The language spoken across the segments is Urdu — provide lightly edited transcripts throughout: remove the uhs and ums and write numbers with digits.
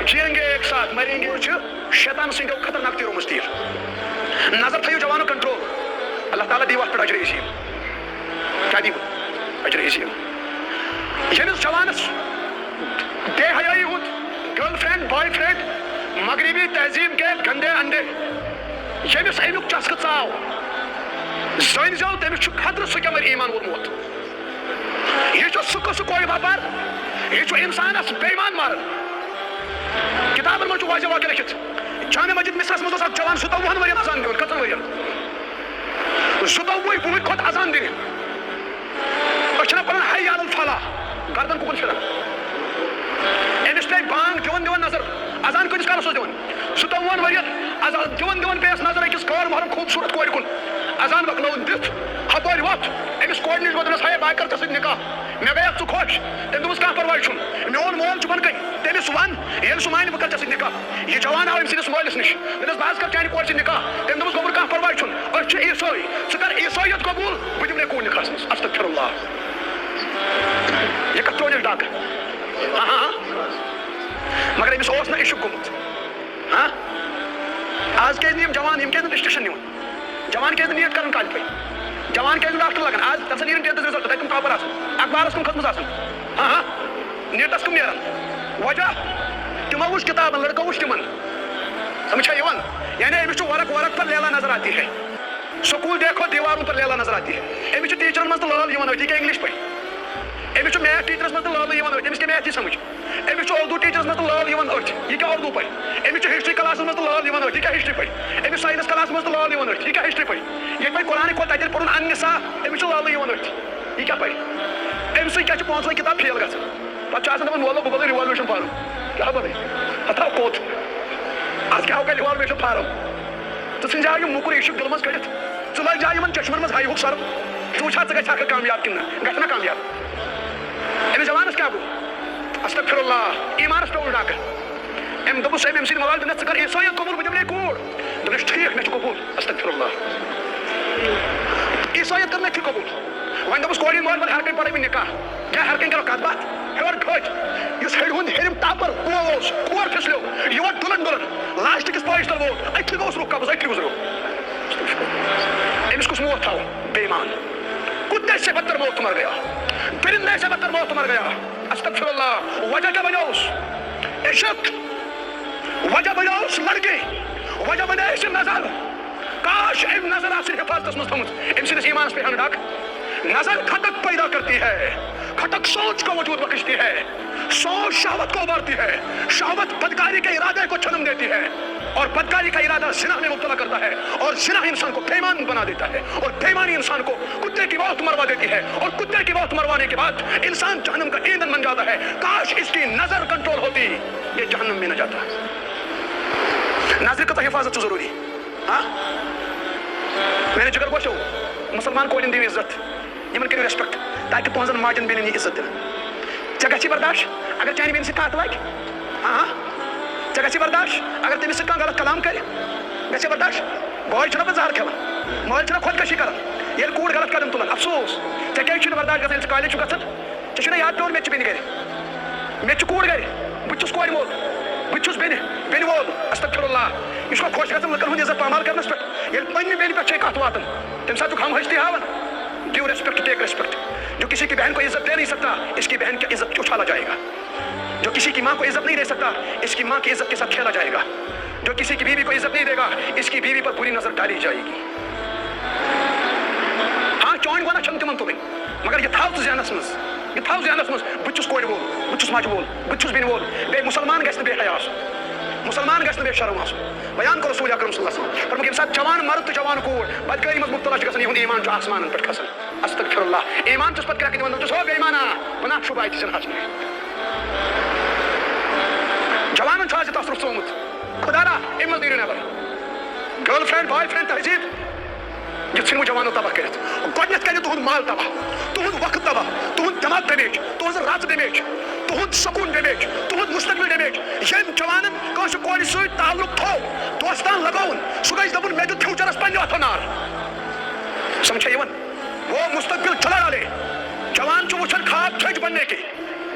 جیئیں گے ایک ساتھ مریں گے شیطان سنگو خطرناک تیرو مستیر نظر تھیو جوانو کنٹرول اللہ تعالیٰ دیوات پر اجر عظیم کیا دیو اجر عظیم یمس جوانس بے حیائی ہوں گرل فرینڈ بوائے فرینڈ مغربی تہذیب کے گندے انڈے یمس امیک چسکہ ژاو زن زو تمس خطر سہ کمر ایمان وورمت یہ سہ کوئی باپار یہ انسانس بےمان مارن کتابن من واضح واقع لکھت جامع مسجد مصرس مز جوان 27 ورین اذان دِوان کتن ورین 27 وُہٕرۍ کھۄت اذان دِنہِ أسۍ چھِنہ پران حی علی الفلاح گردن کُکُن پھران أمِس پیٚیہِ بانگ دِوان نظر اذان کۭتِس کالس اوس دِوان 27 ورین اذان دِوان پیٚیس نظر أکِس غٲر محرم خوٗبصوٗرت کورِ کُن اذان مۄکلٲوٕن دِتھ ہپٲرۍ ووٚتھ أمِس کورِ نِش ووٚن دوٚپنس ہے بہٕ کر ژےٚ سۭتۍ نکاح مےٚ گٔیکھ ژٕ خۄش تٔمۍ دوٚپُس کانٛہہ پرواے چھُنہٕ میون مول چھُ بۄنہٕ کَنہِ تٔمِس وَن ییٚلہِ سُہ مانہِ بہٕ کر ژےٚ سۭتۍ نکاح یہ جوان آو أمۍ سٕنٛدِس مٲلِس نِش دوٚپنس بہٕ حظ کر چانہِ کورِ سۭتۍ نکاح تٔمۍ دوٚپُس گوٚبُر کانٛہہ پرواے چھُنہٕ أسۍ چھِ عیٖسٲے ژٕ کر عیٖسٲیت قبوٗل بہٕ دِمہٕ نےٚ کوٗر نِکاحس منٛز استغفر اللہ یہ کتھ ترٛوونیٚس ڈاکہٕ مگر أمِس اوس نہٕ عشق گوٚمُت آز کیازِ نہٕ یِم جوان یِم کیازِ نہٕ ڈسٹرکشن نِوان جوان کیازِ نہٕ نیٹ کران کالفاے جوان کیازِ نہٕ ڈاکٹر لگان آز تمہِ ساتہٕ نیرن ٹینتھس رِزلٹ تتہِ کٕم ٹاپر آسان اخبارس کُن کھٔژمٕژ آسان نیٹس کٕم نیران وجہ تمو وٕچھ کتابن لڑکو وٕچھ تمن سمجھ چھا یِوان یعنی أمِس چھُ ورق پر لیلا نظر آتی ہے سکول دیکھو دیواروں پر لیلا نظر آتی ہے أمِس چھُ ٹیچرن منٛز تہِ لٲل یِوان أتھۍ یہِ کیٛاہ انگلش پٲٹھۍ أمِس چھُ میتھ ٹیچرس منٛز تہِ لٲلٕے یِوان أتھۍ أمِس کیٛاہ میتھ یی سمجھ أمِس چھُ اردوٗ ٹیچرس منٛز تہِ لٲل یِوان أتھۍ یہِ کیٛاہ اردوٗ پٲٹھۍ أمِس چھُ ہسٹری کلاسس منٛز تہِ لٲل یِوان أتھۍ یہِ کیٛاہ ہسٹری پٲٹھۍ أمِس ساینس کلاسس منٛز تہِ لٲل یِوان أتھۍ یہِ کیٛاہ ہسٹری پٲٹھۍ ییٚتہِ پٲٹھۍ قرآنہِ کھۄتہٕ تتہِ پوٚرُن النِساء أمِس چھُ لٲلٕے یِوان أتھۍ یہِ کیٛاہ پَرِ أمۍ سۭتۍ کیٛاہ چھِ پانٛژوَے کِتاب فیل گژھان پتہٕ چھُ آسان دپان وولو بہٕ بدلہٕ رِوالویشن فارم کیٛاہ بدلے ہتھاو کوٚت آز کیٛاہ گٔے رِوالویشن فارم ژٕ ژھٕنۍ زِ یِم موٚکُر عشق دِلہٕ منٛز کٔڑِتھ ژٕ لٲگۍ زِ یِمن چشمن منٛز ہایہُک سر ژٕ وٕچھ ژٕ گژھِ ہکھٕ کامیاب کِنہٕ نہ گژھِ نہ کامیاب أمِس جوانس کیٛاہ گوٚو استغفر اللہ ایمانس پیوٚوُس ڈاکہٕ أمۍ دوٚپُس أمۍ سٕنٛدۍ مول دوٚپنس ژٕ کر عیٖسٲیت قبوٗل بہٕ دِمہٕ نے کوٗر دوٚپنس ٹھیٖک مےٚ چھُ قبوٗل استغفر اللہ عیٖسٲیت کٔر مےٚ تہِ قبوٗل وۄنۍ دوٚپُس کورِ ہِنٛدۍ مٲلۍ ووٚن ہر کٲنٛسہِ پرے بہٕ نکاح کیٛاہ ہر کٲنٛسہِ کرو کتھ باتھ ہیوٚر کھٔتۍ یُس ہیٚرِ ہُنٛد ہیٚرِم ٹاپر کُل اوس کور پھِسلیو یہِ ووت دُلن دُلن لاسٹ کِس پٲیِس تل ووت أتھی گوٚوُس رُخ قبض أتھی گُزریو أمِس کُس موت تھاو بے ایمان کتے سے بدتر موت مر گیا پرندے سے بدتر موت مر گیا استغفر اللہ وجہ کیا بنوس عشق وجہ بنوس لڑکی وجہ بنوس نظر کاش ام نظر آسن حفاظت مز تھومت ام سندس ایمانس پہ ہن ڈاک نظر کھٹک پیدا کرتی ہے کھٹک سوچ کو وجود بخشتی ہے سوچ شہوت کو ابھارتی ہے شہوت بدکاری کے ارادے کو جنم دیتی ہے اور بدکاری کا ارادہ زنا میں مبتلا کرتا ہے اور زنا انسان کو بے ایمان بنا دیتا ہے اور بے ایمانی انسان کو کتے کی موت مروا دیتی ہے اور کتے کی موت مروانے کے بعد انسان جہنم کا ایندھن بن جاتا ہے کاش اس کی نظر کنٹرول ہوتی یہ جہنم میں نہ جاتا نظر کا حفاظت ضروری ہاں میں نے جگر گوشو مسلمان کو دیو عزت یمن کریو ریسپیکٹ تاکہ تہذن ماجن بینن یہ عزت دن ژےٚ گژھی برداشت اگر چانہِ بیٚنہِ سۭتۍ کتھ لگہِ ژےٚ گژھی برداشت اگر تٔمِس سۭتۍ کانٛہہ غلط کلام کرِ گژھِ برداشت بوے چھُنہ پتہٕ زہر کھٮ۪وان مٲلۍ چھُنہ خۄدکشی کران ییٚلہِ کوٗر غلط قدم تُلان افسوس ژےٚ کیازِ چھُنہٕ برداشت گژھان ییٚلہِ ژٕ کالیج چھُکھ گژھان ژےٚ چھُنہ یاد پیوٚن مےٚ تہِ چھِ بیٚنہِ گرِ مےٚ تہِ چھُ کوٗر گرِ بہٕ تہِ چھُس کورِ مول بہٕ تہِ چھُس بیٚنہِ وول استغفر اللہ یہِ چھُنہ خۄش گژھان لُکن ہُنٛد عزت پامال کرنس پٮ۪ٹھ ییٚلہِ پننہِ بیٚنہِ پٮ۪ٹھ چھے کتھ واتان تمہِ ساتہٕ چھُکھ ہم ہستی ہاوان ڈیو ریسپیکٹ ٹیک ریسپیکٹ جو کسی کی بہن کو عزت دے نہیں سکتا اس کی بہن کی عزت اچھالا جائے گا جو کسی کی ماں کو عزت نہیں دے سکتا اس کی ماں کی عزت کے ساتھ کھیلا جائے گا جو کسی کی بیوی کو عزت نہیں دے گا اس کی بیوی پر بری نظر ڈالی جائے گی ہاں چونڈ گونا چھن تمن تُلٕنۍ مگر یہ تھاو ژٕ ذہنس منٛز یہ تھاو ذہنس منٛز بہٕ چھُس کورِ وول بہٕ چھُس ماجہِ وول بہٕ چھُس بیٚنہِ وول بیٚیہِ مُسلمان گژھِ نہٕ بے حیا آسُن مُسلمان گژھِ نہٕ بے شرم آسُن بیان کوٚر رسول اکرم صلی اللہ علیہ وسلم فرمووُکھ ییٚمہِ ساتہٕ جوان مرد تہٕ جوان کوٗر بدکٲری منٛز مُبتلا چھُ گژھان یِہُنٛد ایمان چھُ آسمانن پٮ۪ٹھ کھسان استغفر اللہ ایمان چھُس پتہٕ کرٛٮ۪کہٕ دِوان دَپان چھُس ہو بے ایمانا پناہ شُبہٕ اَتہِ ژےٚ حظ جوانن چھُ آز یہِ تصرُف ژومُت خدا را اَمہِ منٛز نیٖرِو نٮ۪بر گرل فرینڈ بوے فرینڈ تہذیٖب یہِ ژھٕنوٕ جوانو تباہ کٔرِتھ گۄڈنٮ۪تھ کرِ تُہُنٛد مال تباہ تُہُنٛد وقت تباہ تُہُنٛد دٮ۪ماغ ڈیمیج تُہٕنٛز رَژ ڈیمیج تُہُنٛد سکوٗن ڈیمیج تُہُنٛد مُستقبِل ڈیمیج ییٚمۍ جوانن کٲنٛسہِ کورِ سۭتۍ تعلُق تھوٚو دوستان لگووُن سُہ گژھِ دَپُن مےٚ دیُت فیوٗچرس پننہِ اَتھو نار سمجھا یِوان وہ مستقبل چلا ڈالے جوان چھُ وٕچھان خواب چھٔج بننے کے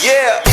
Yeah.